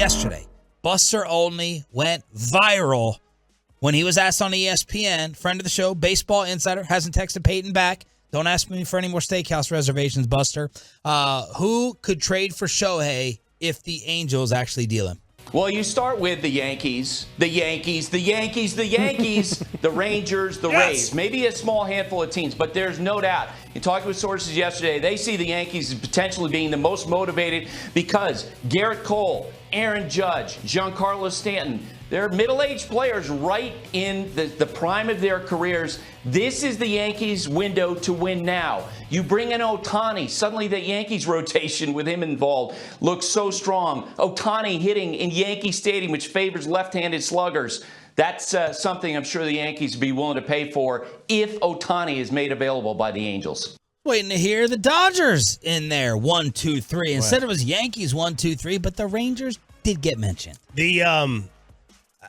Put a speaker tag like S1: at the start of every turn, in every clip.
S1: yesterday. Buster Olney went viral when he was asked on ESPN, friend of the show, baseball insider, hasn't texted Peyton back. Don't ask me for any more steakhouse reservations, Buster. Who could trade for Shohei if the Angels actually deal him?
S2: Well, you start with the Yankees, the Yankees, the Yankees, the Yankees, the Rangers, the Rays. Maybe a small handful of teams, but there's no doubt. You talked with sources yesterday. They see the Yankees as potentially being the most motivated because Garrett Cole, Aaron Judge, Giancarlo Stanton, they're middle-aged players right in the prime of their careers. This is the Yankees' window to win now. You bring in Otani. Suddenly the Yankees rotation with him involved looks so strong. Otani hitting in Yankee Stadium, which favors left-handed sluggers. That's something I'm sure the Yankees would be willing to pay for if Otani is made available by the Angels.
S1: Waiting to hear the Dodgers in there, 1, 2, 3. Instead it was Yankees 1, 2, 3, but the Rangers did get mentioned.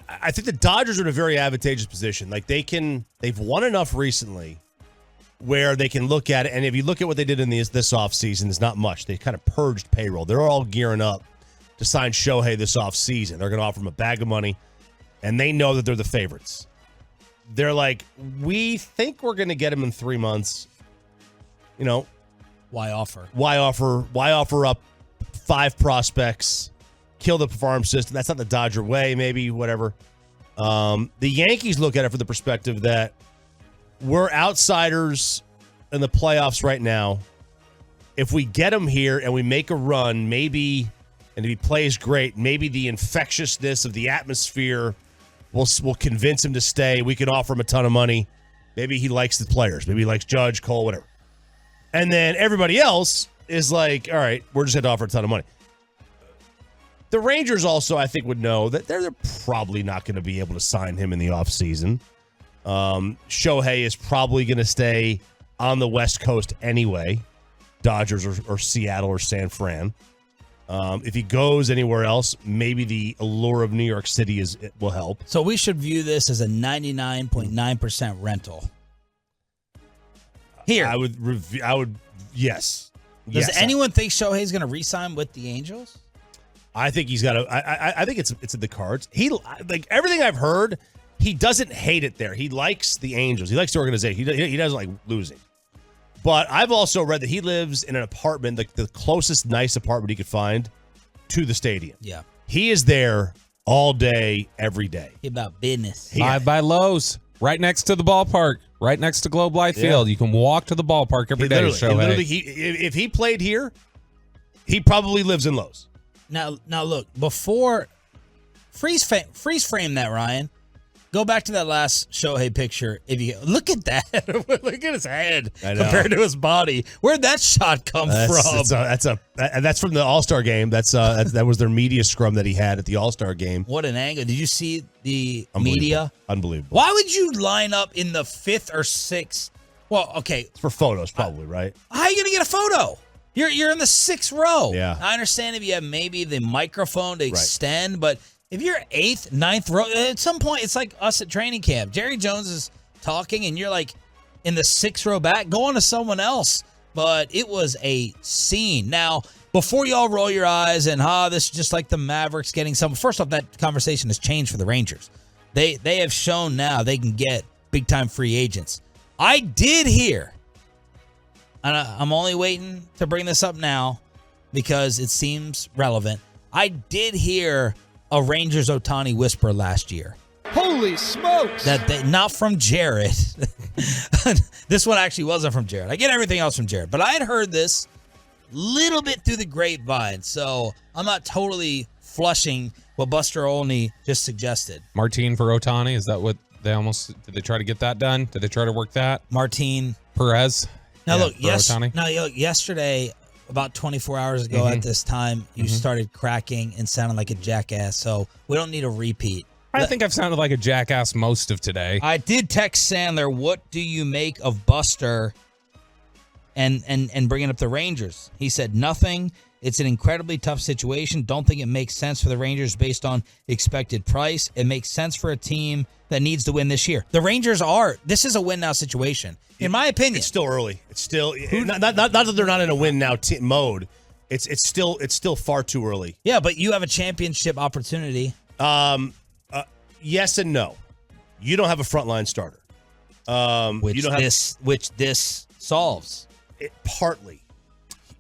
S3: I think the Dodgers are in a very advantageous position. Like they've won enough recently where they can look at it. And if you look at what they did in this offseason, it's not much. They kind of purged payroll. They're all gearing up to sign Shohei this offseason. They're going to offer him a bag of money, and they know that they're the favorites. They're like, we think we're going to get him in 3 months. You know,
S1: why offer?
S3: Why offer up 5 prospects? Kill the farm system. That's not the Dodger way, maybe, whatever. The Yankees look at it from the perspective that we're outsiders in the playoffs right now. If we get him here and we make a run, maybe, and if he plays great, maybe the infectiousness of the atmosphere will convince him to stay. We can offer him a ton of money. Maybe he likes the players. Maybe he likes Judge, Cole, whatever. And then everybody else is like, all right, we're just going to offer a ton of money. The Rangers also, I think, would know that they're probably not going to be able to sign him in the offseason. Shohei is probably going to stay on the West Coast anyway, Dodgers or Seattle or San Fran. If he goes anywhere else, maybe the allure of New York City will help.
S1: So we should view this as a 99.9% rental. Here.
S3: I would, yes.
S1: Does anyone think Shohei's going to re-sign with the Angels?
S3: I think he's got to. I think it's in the cards. He, like everything I've heard, he doesn't hate it there. He likes the Angels. He likes the organization. He doesn't like losing. But I've also read that he lives in an apartment, the closest nice apartment he could find to the stadium.
S1: Yeah,
S3: he is there all day, every day.
S1: He about business.
S4: Live by Lowe's, right next to the ballpark, right next to Globe Life Field. You can walk to the ballpark every day.
S3: Literally, if he played here, he probably lives in Lowe's.
S1: Now look, before freeze frame that, Ryan. Go back to that last Shohei picture. If you look at that, look at his head compared to his body. Where'd that shot come from?
S3: That's from the All-Star game. That was their media scrum that he had at the All-Star game.
S1: What an angle! Did you see the media?
S3: Unbelievable.
S1: Why would you line up in the 5th or 6th? Well, okay,
S3: it's for photos, probably, right?
S1: How are you gonna get a photo? You're in the 6th row.
S3: Yeah.
S1: I understand if you have maybe the microphone to extend, but if you're 8th, 9th row, at some point it's like us at training camp. Jerry Jones is talking and you're like in the 6th row back. Go on to someone else. But it was a scene. Now, before y'all roll your eyes and this is just like the Mavericks getting some. First off, that conversation has changed for the Rangers. They have shown now they can get big time free agents. I did hear. And I'm only waiting to bring this up now because it seems relevant. I did hear a Rangers Otani whisper last year.
S5: Holy smokes!
S1: Not from Jared. This one actually wasn't from Jared. I get everything else from Jared. But I had heard this little bit through the grapevine. So I'm not totally flushing what Buster Olney just suggested.
S4: Martin for Otani, is that what they did they try to get that done? Did they try to work that?
S1: Martin
S4: Perez?
S1: Now, look, yesterday, about 24 hours ago at this time, you started cracking and sounding like a jackass, so we don't need a repeat.
S4: I think I've sounded like a jackass most of today.
S1: I did text Sandler, what do you make of Buster and bringing up the Rangers? He said, nothing. It's an incredibly tough situation. Don't think it makes sense for the Rangers based on expected price. It makes sense for a team that needs to win this year. The Rangers this is a win-now situation, in my opinion.
S3: It's still early. It's still, not that they're not in a win-now mode, It's still far too early.
S1: Yeah, but you have a championship opportunity.
S3: Yes and no. You don't have a frontline starter.
S1: Which this solves.
S3: Partly.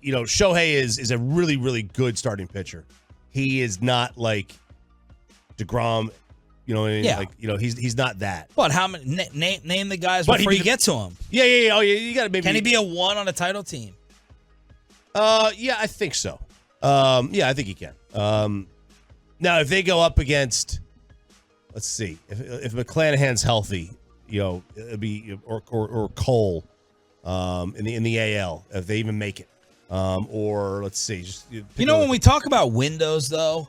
S3: Shohei is a really, really good starting pitcher. He is not like DeGrom. You know what I mean?
S1: Yeah.
S3: He's not that.
S1: But how many? Name the guys before you get to him.
S3: Yeah. Oh, yeah. You got to maybe.
S1: Can he be a 1 on a title team?
S3: Yeah, I think so. Yeah, I think he can. Now, if they go up against, let's see, if McClanahan's healthy, it'd be or Cole, in the AL if they even make it. Or let's see,
S1: when we talk about windows though,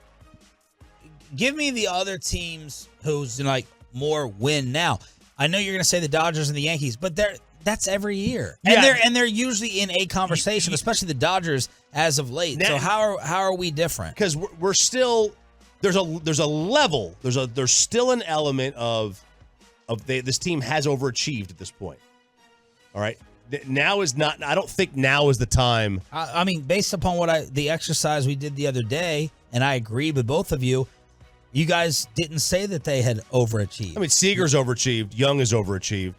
S1: give me the other teams who's like more win now. I know you're going to say the Dodgers and the Yankees, but that's every year, and they're usually in a conversation, especially the Dodgers as of late. So how are we different?
S3: Because we're still there's a level there's still an element of this team has overachieved at this point. All right. Now is not. I don't think now is the time.
S1: I mean, based upon the exercise we did the other day, and I agree with both of you. You guys didn't say that they had overachieved.
S3: I mean, Seager's overachieved. Young is overachieved.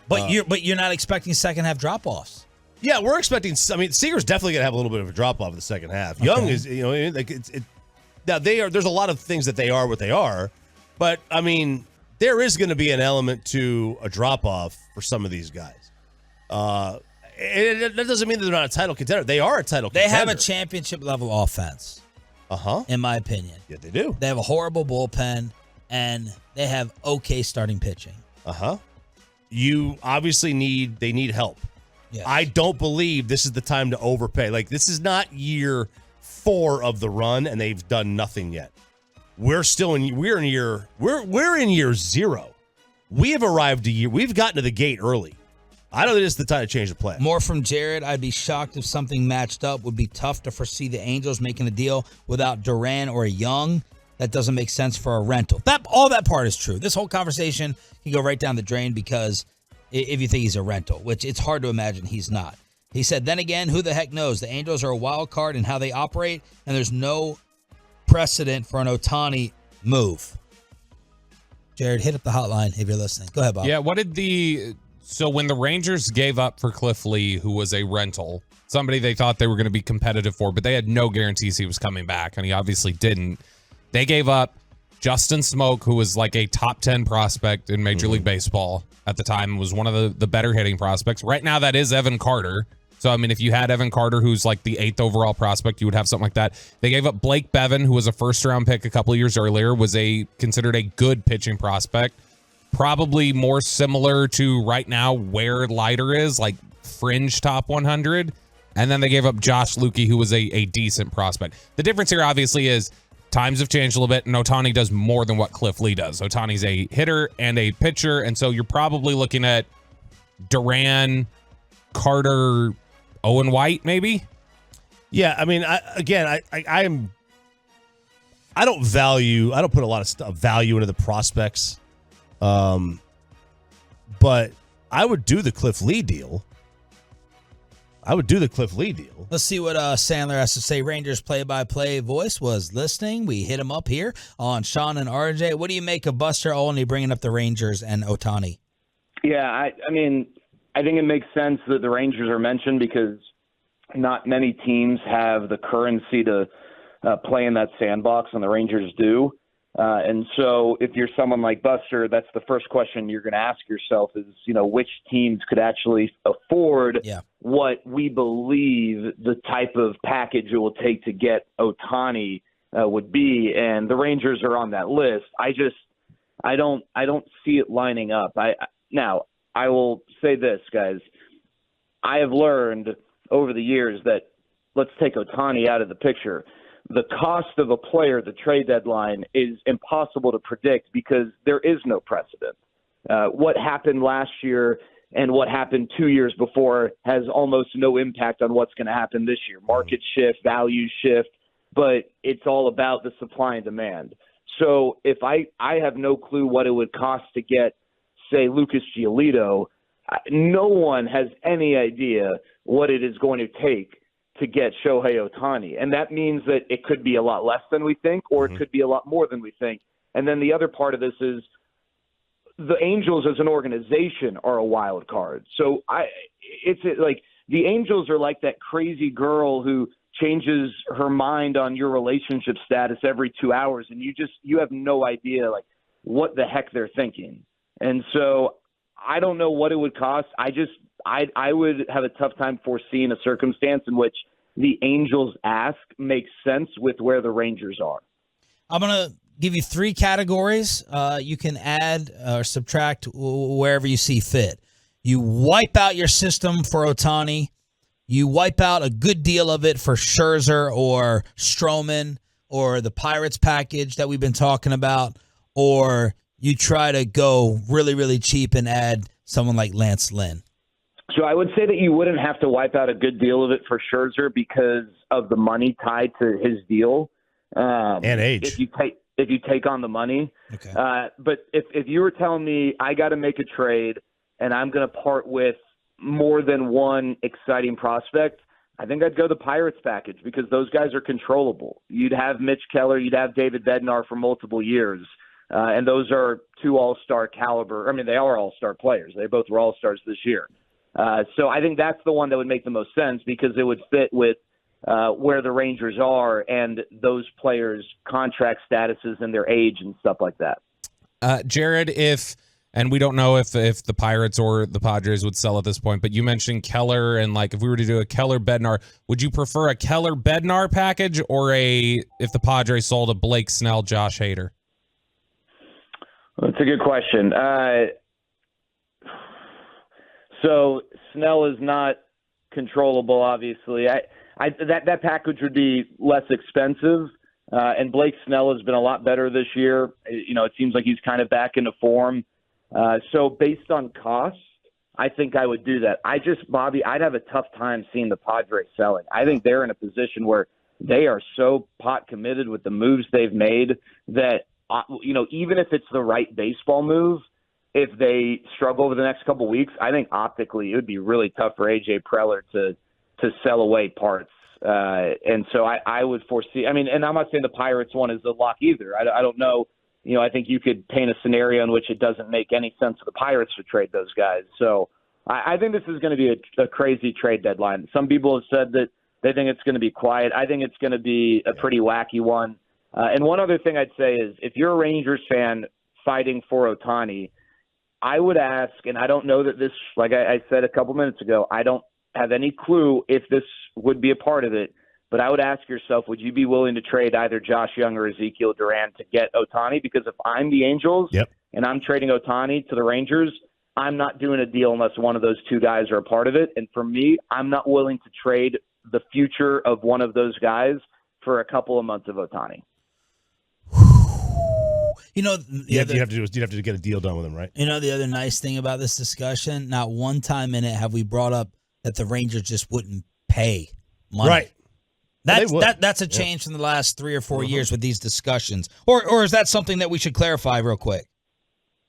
S1: But you're not expecting second half drop offs.
S3: Yeah, we're expecting. I mean, Seager's definitely gonna have a little bit of a drop off in the second half. Okay. Young is, like it. Now they are. There's a lot of things that they are what they are, but I mean, there is going to be an element to a drop off for some of these guys. That doesn't mean that they're not a title contender. They are a title contender.
S1: They have a championship level offense. In my opinion.
S3: Yeah, they do.
S1: They have a horrible bullpen, and they have okay starting pitching.
S3: You obviously they need help.
S1: Yes.
S3: I don't believe this is the time to overpay. Like, this is not year 4 of the run, and they've done nothing yet. We're in year 0. We have arrived we've gotten to the gate early. I don't think it's the time to change the plan.
S1: More from Jared. I'd be shocked if something matched up. Would be tough to foresee the Angels making a deal without Duran or Young. That doesn't make sense for a rental. All that part is true. This whole conversation can go right down the drain because if you think he's a rental, which it's hard to imagine he's not. He said, then again, who the heck knows? The Angels are a wild card in how they operate, and there's no precedent for an Otani move. Jared, hit up the hotline if you're listening. Go ahead, Bob.
S4: Yeah, so when the Rangers gave up for Cliff Lee, who was a rental, somebody they thought they were going to be competitive for, but they had no guarantees he was coming back, and he obviously didn't. They gave up Justin Smoke, who was like a top 10 prospect in Major League Baseball at the time, was one of the better hitting prospects. Right now, that is Evan Carter. So, I mean, if you had Evan Carter, who's like the 8th overall prospect, you would have something like that. They gave up Blake Bevan, who was a first-round pick a couple of years earlier, was considered a good pitching prospect. Probably more similar to right now where Leiter is, like fringe top 100. And then they gave up Josh Lukey, who was a decent prospect. The difference here, obviously, is times have changed a little bit, and Otani does more than what Cliff Lee does. Otani's a hitter and a pitcher, and so you're probably looking at Duran, Carter, Owen White, maybe?
S3: Yeah, I mean, I don't put a lot of value into the prospects. But I would do the Cliff Lee deal.
S1: Let's see what Sandler has to say. Rangers play-by-play voice was listening. We hit him up here on Shan and RJ. What do you make of Buster Olney bringing up the Rangers and Otani?
S6: Yeah, I mean, I think it makes sense that the Rangers are mentioned because not many teams have the currency to play in that sandbox, and the Rangers do. And so if you're someone like Buster, that's the first question you're going to ask yourself is, which teams could actually afford what we believe the type of package it will take to get Otani would be. And the Rangers are on that list. I don't see it lining up. Now, I will say this, guys. I have learned over the years that let's take Otani out of the picture. The cost of a player at the trade deadline is impossible to predict because there is no precedent. What happened last year and what happened 2 years before has almost no impact on what's going to happen this year. Market shift, value shift, but it's all about the supply and demand. So if I have no clue what it would cost to get, say, Lucas Giolito, no one has any idea what it is going to take to get Shohei Ohtani. And that means that it could be a lot less than we think, or it could be a lot more than we think. And then the other part of this is the Angels as an organization are a wild card. So it's like the Angels are like that crazy girl who changes her mind on your relationship status every 2 hours, and you have no idea like what the heck they're thinking. And so I don't know what it would cost. I would have a tough time foreseeing a circumstance in which the Angels ask makes sense with where the Rangers are.
S1: I'm going to give you 3 categories. You can add or subtract wherever you see fit. You wipe out your system for Ohtani. You wipe out a good deal of it for Scherzer or Stroman or the Pirates package that we've been talking about, or you try to go really, really cheap and add someone like Lance Lynn.
S6: So I would say that you wouldn't have to wipe out a good deal of it for Scherzer because of the money tied to his deal.
S3: And age.
S6: If you take on the money.
S1: Okay.
S6: But if you were telling me I got to make a trade and I'm going to part with more than one exciting prospect, I think I'd go the Pirates package because those guys are controllable. You'd have Mitch Keller, you'd have David Bednar for multiple years. And those are 2 all-star caliber. I mean, they are all-star players. They both were all-stars this year. So I think that's the one that would make the most sense because it would fit with where the Rangers are and those players' contract statuses and their age and stuff like that.
S4: Jared, and we don't know if the Pirates or the Padres would sell at this point, but you mentioned Keller, and like if we were to do a Keller-Bednar, would you prefer a Keller-Bednar package or if the Padres sold a Blake Snell, Josh Hader?
S6: That's a good question. So Snell is not controllable, obviously. That package would be less expensive, and Blake Snell has been a lot better this year. You know, it seems like he's kind of back into form. So based on cost, I think I would do that. Bobby, I'd have a tough time seeing the Padres selling. I think they're in a position where they are so pot committed with the moves they've made that, even if it's the right baseball move, if they struggle over the next couple of weeks, I think optically it would be really tough for A.J. Preller to sell away parts. And so I would foresee – I mean, and I'm not saying the Pirates one is a lock either. I don't know. I think you could paint a scenario in which it doesn't make any sense for the Pirates to trade those guys. So I think this is going to be a crazy trade deadline. Some people have said that they think it's going to be quiet. I think it's going to be a pretty wacky one. And one other thing I'd say is if you're a Rangers fan fighting for Ohtani, I would ask, and I don't know that this, like I said a couple minutes ago, I don't have any clue if this would be a part of it, but I would ask yourself, would you be willing to trade either Josh Young or Ezekiel Duran to get Ohtani? Because if I'm the Angels and I'm trading Ohtani to the Rangers, I'm not doing a deal unless one of those 2 guys are a part of it. And for me, I'm not willing to trade the future of one of those guys for a couple of months of Ohtani.
S3: You have to get a deal done with him, right?
S1: The other nice thing about this discussion, not one time in it have we brought up that the Rangers just wouldn't pay money.
S3: Right.
S1: That's a change from the last 3 or 4 years with these discussions. Or is that something that we should clarify real quick?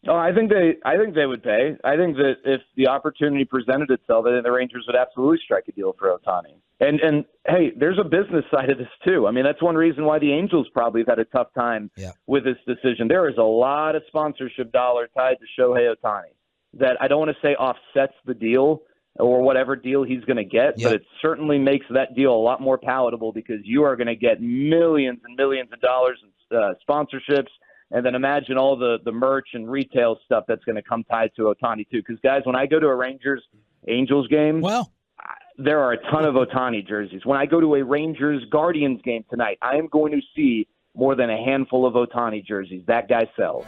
S6: Oh, I think they would pay. I think that if the opportunity presented itself, then the Rangers would absolutely strike a deal for Ohtani. And hey, there's a business side of this too. I mean, that's one reason why the Angels probably have had a tough time with this decision. There is a lot of sponsorship dollar tied to Shohei Ohtani that I don't want to say offsets the deal or whatever deal he's going to get, but it certainly makes that deal a lot more palatable because you are going to get millions and millions of dollars in sponsorships. And then imagine all the merch and retail stuff that's going to come tied to Ohtani too. Because guys, when I go to a Rangers-Angels game, there are a ton of Ohtani jerseys. When I go to a Rangers-Guardians game tonight, I am going to see more than a handful of Ohtani jerseys. That guy sells.